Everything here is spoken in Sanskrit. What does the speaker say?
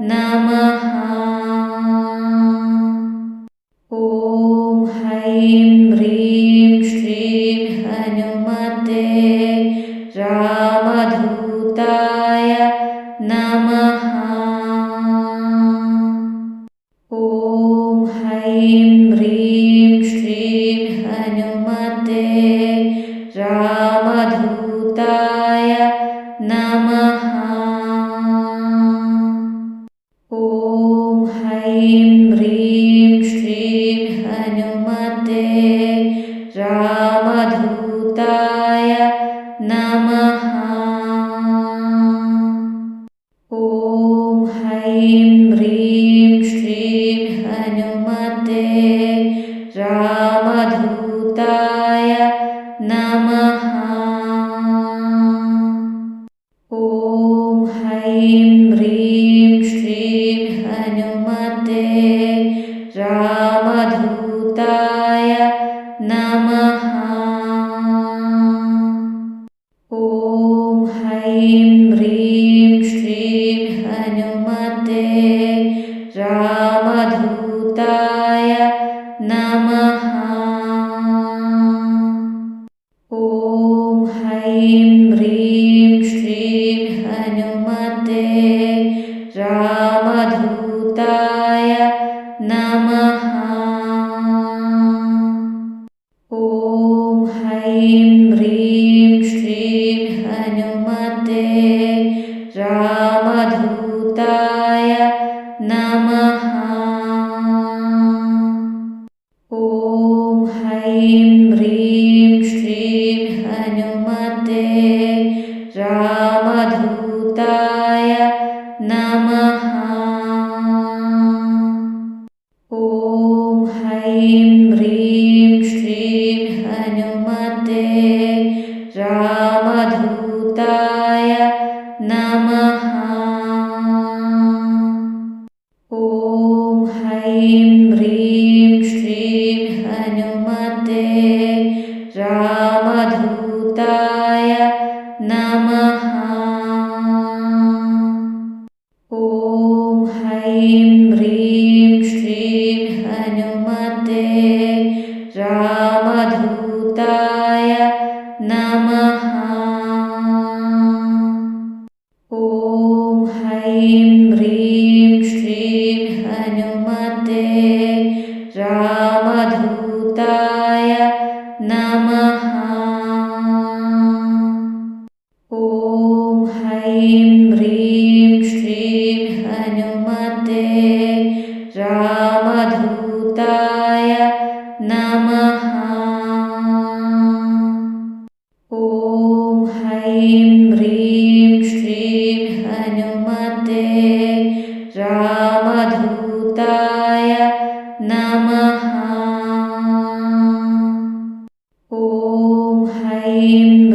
नमः। ॐ ऐं ह्रीं श्रीं हनुमते रामदूताय नमः। ॐ ऐं ह्रीं श्रीं हनुमते रामदूताय नमः। ॐ ऐं ह्रीं श्रीं हनुमते रामदूताय नमः। ॐ ऐं ह्रीं श्रीं हनुमते रामदूताय नमः। ॐ ऐं ह्रीं श्रीं हनुमते रामदूताय नमः। ॐ ऐं ह्रीं श्रीं हनुमते रामदूताय नमः। ॐ ऐं ह्रीं श्रीं हनुमते रामदूताय नमः। ॐ ऐं ह्रीं श्रीं हनुमते रामदूताय नमः। ॐ ऐं ह्रीं श्रीं हनुमते रामदूताय नमः। ॐ ऐं ह्रीं श्रीं हनुमते रामदूताय नमः। ॐ ऐं ह्रीं श्रीं हनुमते रामदूताय नमः। ॐ ऐं ह्रीं श्रीं हनुमते रामदूताय नमः। ॐ ऐं ह्रीं श्रीं हनुमते रामदूताय नमः। ॐ ऐं ह्रीं श्रीं हनुमते रामदूताय नमः। ॐ ऐं ह्रीं श्रीं हनुमते रामदूताय नमः। ॐ ऐं